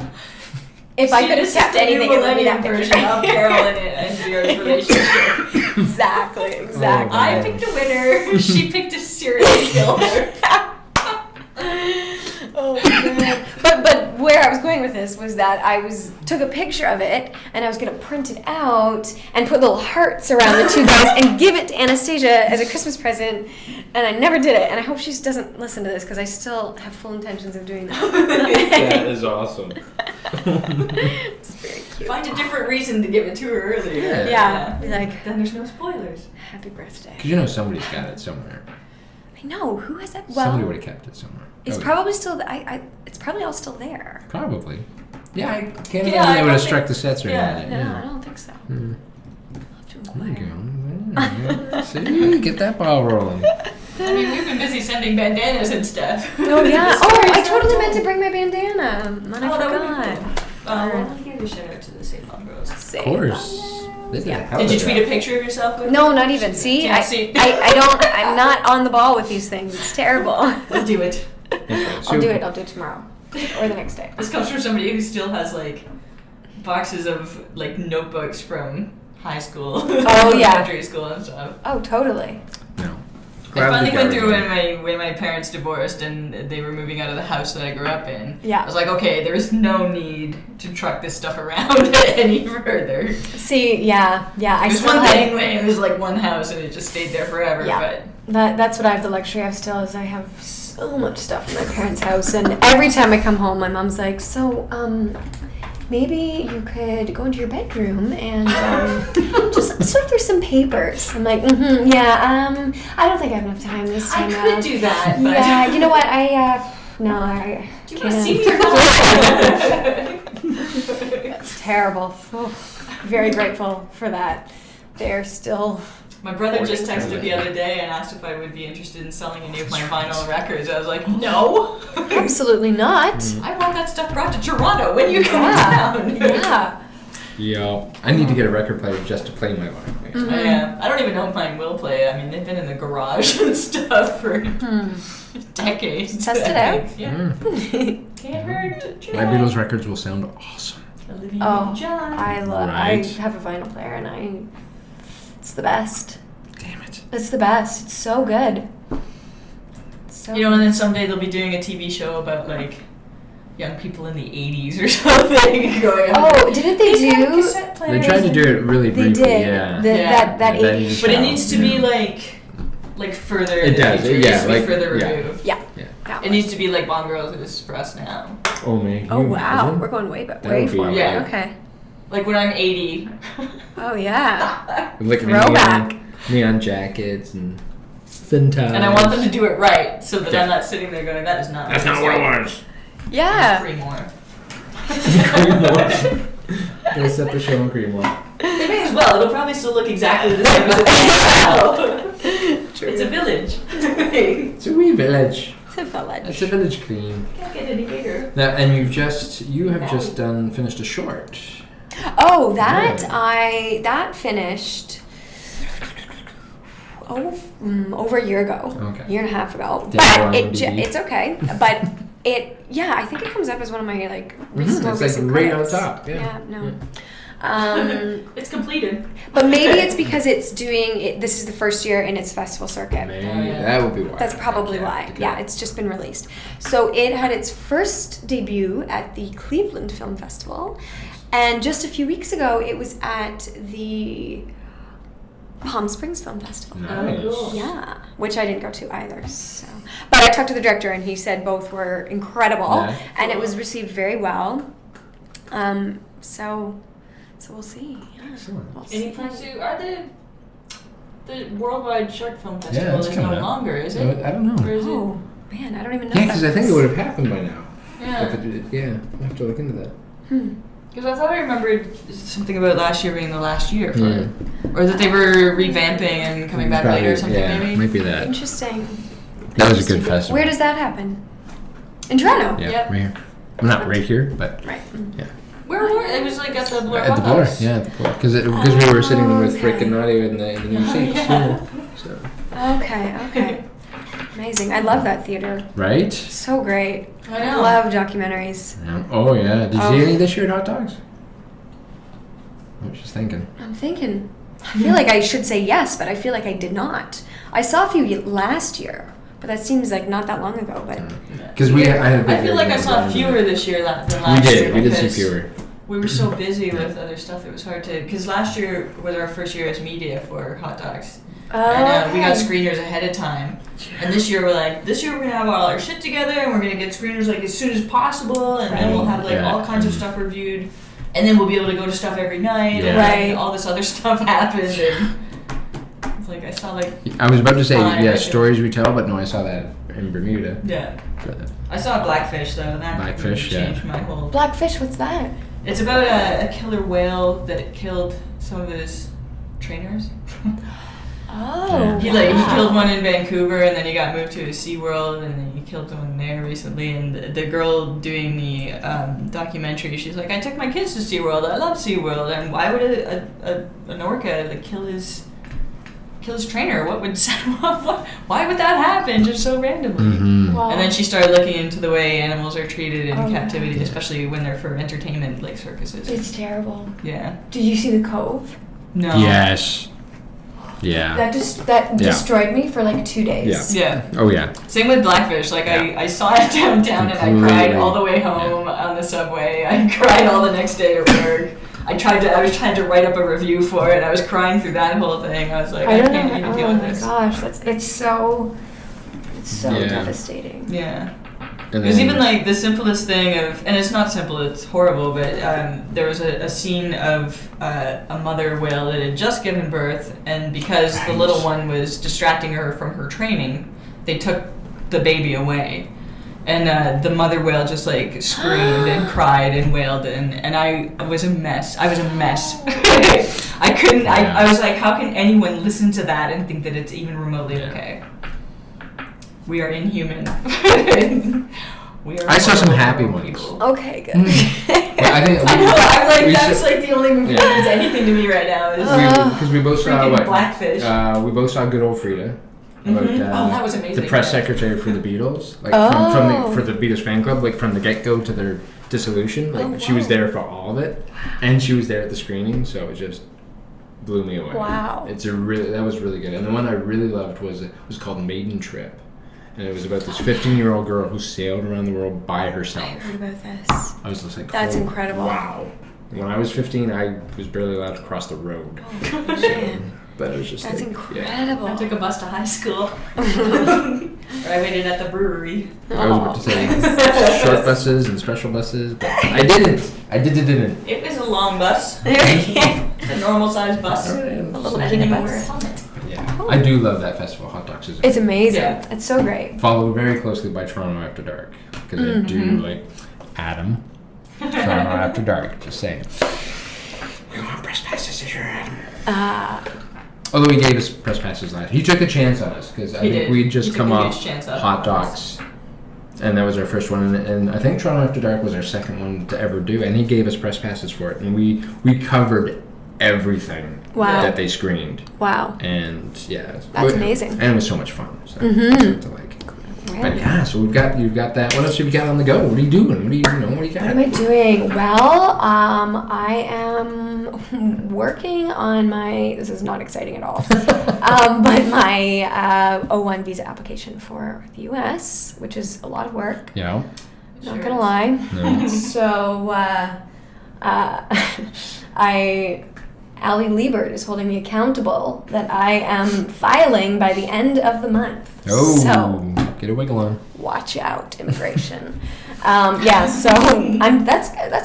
if I could have kept anything, it would be that version picture. of Carol and Vera's relationship. Exactly. Oh, I picked a winner. She picked a serial killer. Oh man! But where I was going with this was that I took a picture of it, and I was gonna print it out and put little hearts around the 2 guys and give it to Anastasia as a Christmas present, and I never did it. And I hope she doesn't listen to this because I still have full intentions of doing that. That is awesome. It's very cute. Find a different reason to give it to her earlier. Yeah. Be like, Then there's no spoilers. happy birthday. Because somebody's got it somewhere. I know who has that. Somebody Well, would have kept it somewhere. it's probably still. It's probably all still there. Probably. Yeah, I can't Yeah, imagine I they would don't have think- struck the sets or yeah. anything. No, I don't think so. Mm. I'll have to There inquire. you go. See, get that ball rolling. I mean, we've been busy sending bandanas and stuff. Oh yeah. This Oh, story's I not totally told. meant to bring my bandana, and I Oh, that would be forgot. cool. Well, I'll give a shout out to the St. Paul Girls. Of course. They did a hell Did of you a tweet job. a picture of yourself with No, it? not even. See, Can't I see. don't. I'm not on the ball with these things. It's terrible. We'll do it. I'll do it. I'll do it tomorrow or the next day. This comes from somebody who still has like boxes of like notebooks from high school, Oh, yeah. elementary school and stuff. Oh, totally. No. I finally went through when my parents divorced and they were moving out of the house that I grew up in. Yeah. I was like, okay, there's no need to truck this stuff around any further. See, yeah. I There's still one have- thing when it was like one house and it just stayed there forever. Yeah. That's what I have the luxury of still is I have so much stuff in my parents' house, and every time I come home, my mom's like, so maybe you could go into your bedroom and just sort through some papers. I'm like, yeah, I don't think I have enough time this I time could around. do that, but Yeah, you know what? No, I do you can't. want to see me or not? That's terrible. Oh, very grateful for that. They're still. My brother just texted the other day and asked if I would be interested in selling any of my vinyl records. I was like, no. Absolutely not. I want that stuff brought to Toronto when you come Yeah. down. Yeah. Yo, I need to get a record player just to play my vinyl. I don't even know if mine will play. I mean, they've been in the garage and stuff for decades. Test it I out. think. Yeah. Can't hurt to try. My Beatles records will sound awesome. Olivia Oh, Newton-John. I Right. have a vinyl player, and it's the best. Damn it. It's the best. It's so good. So You know, and then someday they'll be doing a TV show about like young people in the 80s or something. Going on. Oh, didn't they do? They tried to do it really They briefly, did. yeah. That That 80s needs But show. it needs to be like further. It in the does, future. yeah, It needs to be like- further yeah. removed. Yeah. Yeah. That It one. needs to be like Bond Girls is for us now. Oh, man. Oh wow, we're going way That way would be- forward. Yeah. Okay. Like when I'm 80. Oh yeah. Like Throwback. neon jackets and thin ties. And I want them to do it right, so that Yeah. I'm not sitting there going, "That is not." That's not what it was. Yeah. Three more. Gonna set the show on Creamore. They may as well. It'll probably still look exactly the same as it is now. It's a village. It's a wee village. It's a village. It's a village cream. Can't get any bigger. Now, and you have just finished a short. Oh, that Yeah. that finished. Over a year ago. Okay. Year and a half ago. Did you go on But DVD? it's okay. But I think it comes up as one of my like more It's like recent right on credits. top. Yeah. No. It's completed. But maybe it's because it's doing it. This is the first year in its festival circuit. Maybe yeah. that would be why. That's probably why. Yeah, it's just been released. So it had its first debut at the Cleveland Film Festival, and just a few weeks ago, it was at the Palm Springs Film Festival. Nice. Oh, cool. Yeah, which I didn't go to either. So, but I talked to the director, and he said both were incredible, Yeah. and it was received very well. So we'll see. Yeah. Excellent. We'll Any see. plans to? Are the Worldwide Short Film Yeah, Festival it's is coming no up. longer, is No, it? I don't know. Or is Oh man, I don't even know. Yeah, that because I think it was- would have happened by now. it? Yeah. If it, yeah, I have to look into that. Because I thought I remembered something about last year being the last year for Yeah. it. Or that they were revamping and coming back later or something, yeah, maybe? might be that. Interesting. That was a good festival. Where does that happen? In Toronto. Yeah, Yep. right here. Well, not right here, but Right. yeah. Where were it? Was like at the Blur At the Hot Blur, Dogs. yeah, at the Blur. Because we were sitting with Rick Okay. and Nadia in the new seats. yeah. So. Okay. Amazing. I love that theater. Right? So great. I know. love documentaries. Yeah. Oh, yeah. Did you Oh. see any this year at Hot Dogs? I was just thinking. I'm thinking. I feel like I should say yes, but I feel like I did not. I saw a few last year, but that seems like not that long ago. But Because I had a big I feel like I saw fewer this year than We last year. did. We did see because fewer. We were so busy with other stuff, it was hard to. Because last year was our first year as media for Hot Dogs. And we got screeners ahead of time. And this year we're gonna have all our shit together and we're gonna get screeners like as soon as possible and then we'll have like Yeah. all kinds of stuff reviewed and then we'll be able to go to stuff every night Yeah. and Right. then all this other stuff happened and it's like I saw like I was about to say, Fine, yeah, I stories we tell, but no, I saw that in Bermuda. yeah. For the- I saw Blackfish though and that Blackfish, changed yeah. my whole Blackfish, what's that? It's about a killer whale that killed some of his trainers. Oh. He killed one in Vancouver and then he got moved to SeaWorld and then he killed one there recently and the girl doing the documentary, she's like, I took my kids to SeaWorld, I love SeaWorld, and why would an orca like kill his trainer? What would set him up? Why would that happen just so randomly? Mhm. Wow. And then she started looking into the way animals are treated in Oh, captivity, yeah. especially when they're for entertainment like circuses. It's terrible. Yeah. Did you see the Cove? No. Yes. Yeah. That Yeah. destroyed me for like 2 days. Yeah. Oh, yeah. Same with Blackfish. Like Yeah. I saw it downtown and I cried Completely. all the way home on the subway. I cried all the next day at work. I was trying to write up a review for it. I was crying through that whole thing. I was like, I don't can't know. even deal Oh with my this. gosh, it's so Yeah. devastating. Yeah. And It was then- even like the simplest thing of, and it's not simple, it's horrible, but there was a scene of a mother whale that had just given birth, and because the little one was distracting her from her training, they took the baby away. And the mother whale just like screamed and cried and wailed, and I was a mess. I was a mess. I couldn't, I was like, how can anyone listen to that and think that it's even remotely okay? We are inhuman. We are I saw some horrible, happy horrible ones. people. Okay, good. Well, I think I know, I'm like, we that's said- like the only movie that means anything to me right now. Is Because we both saw freaking what? Blackfish. We both saw Good Old Frida. about that was amazing. the press secretary for the Beatles, like for the Beatles fan club, like from the get-go to their dissolution. Like she was there for all of it, and she was there at the screening, so it just blew me away. Wow. That was really good. And the one I really loved was called Maiden Trip. And it was about this 15-year-old girl who sailed around the world by herself. I heard about this. I was just like, that's incredible. Wow. When I was 15, I was barely allowed to cross the road. Oh, man. But it was just that's like, incredible. I took a bus to high school. Or I waited at the brewery. I was about to say short buses and special buses, but I didn't. It was a long bus. It's a normal sized bus. A little I mini didn't even bus. wear a helmet. Yeah, I do love that festival. Hot Dogs is It's amazing. Yeah. It's so great. followed very closely by Toronto After Dark, because I do like Adam. Toronto After Dark, just saying. We want press passes this year, Adam. Although he gave us press passes last, he took a chance on us because I think we'd just come off Hot Dogs, and that was our first one. And I think Toronto After Dark was our second one to ever do, and he gave us press passes for it, and we covered everything that they screened. Wow. And that's amazing. And it was so much fun. So to like. But yeah, so you've got that. What else have you got on the go? What are you doing? What do you got? What am I doing? Well, I am working on my. This is not exciting at all. But my O1 visa application for the U.S., which is a lot of work. Yeah. Not gonna lie. No. So Allie Liebert is holding me accountable that I am filing by the end of the month. Oh, so get a wiggle on. watch out, immigration. So that's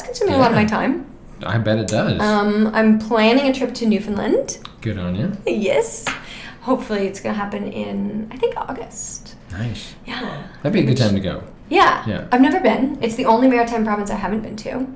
consuming a lot of my time. I bet it does. I'm planning a trip to Newfoundland. Good on you. Yes. Hopefully it's gonna happen in, I think, August. Nice. Yeah. That'd be a good time to go. Yeah. I've never been. It's the only maritime province I haven't been to.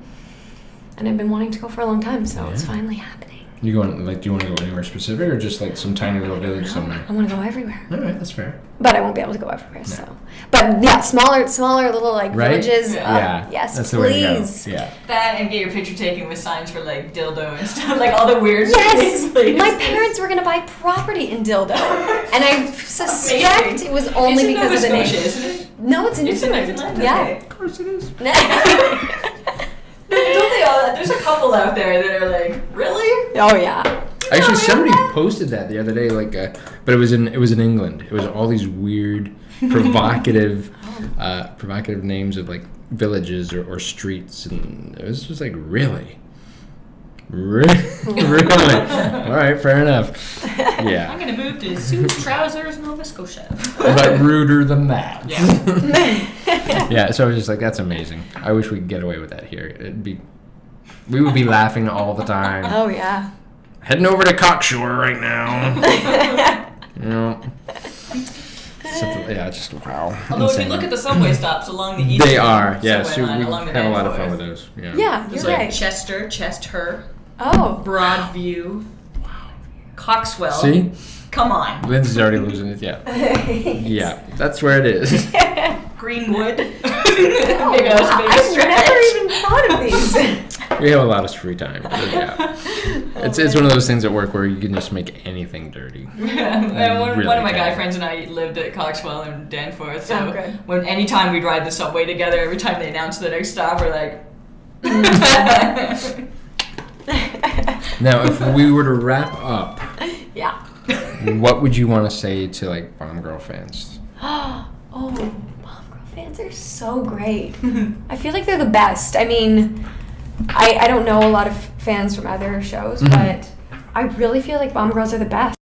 And I've been wanting to go for a long time, so it's finally happening. You going, like, do you want to go anywhere specific or just like some tiny little village somewhere? I want to go everywhere. All right, that's fair. But I won't be able to go everywhere, so. But yeah, smaller little like villages. Yeah. Yes, that's the way please. to go. Yeah. That and get your picture taken with signs for like dildo and stuff, like all the weird Yes, things. Please. my parents were gonna buy property in Dildo, and I suspect it was only it's because of the name. Scotia, isn't it? No, it's in Newfoundland. Newfoundland. Yeah. Okay. Of course it is. Don't they all? There's a couple out there that are like, really? Oh yeah. Actually, somebody posted that the other day, like, but it was in England. It was all these weird, provocative names of like villages or streets, and it was just like, really. All right, fair enough. Yeah. I'm gonna move to suits, trousers, Nova Scotia. But ruder than that. Yeah. Yeah. So I was just like, that's amazing. I wish we could get away with that here. We would be laughing all the time. Oh yeah. Heading over to Cocksure right now. You know. Just wow. Although Insane. if you look at the subway stops along the east, they are. Yeah. subway So line we along the have a lot of 94th. fun with those. Yeah. Yeah, There's you're like right. Chester, Chester, Oh. Broadview, Coxwell. See? Come on. Lindsay's already losing it. Yeah. Yeah. That's where it is. Greenwood. Maybe Oh, that was a bit of a I've stretch. never even thought of these. We have a lot of free time. But yeah. It's one of those things at work where you can just make anything dirty. Yeah, and one Really of my guy can. friends and I lived at Coxwell and Danforth, so Oh, good. when anytime we'd ride the subway together, every time they announced the next stop, we're like. Now, if we were to wrap up, Yeah. what would you want to say to like Bomb Girl fans? Oh, Bomb Girl fans are so great. I feel like they're the best. I mean, I don't know a lot of fans from other shows, but I really feel like Bomb Girls are the best.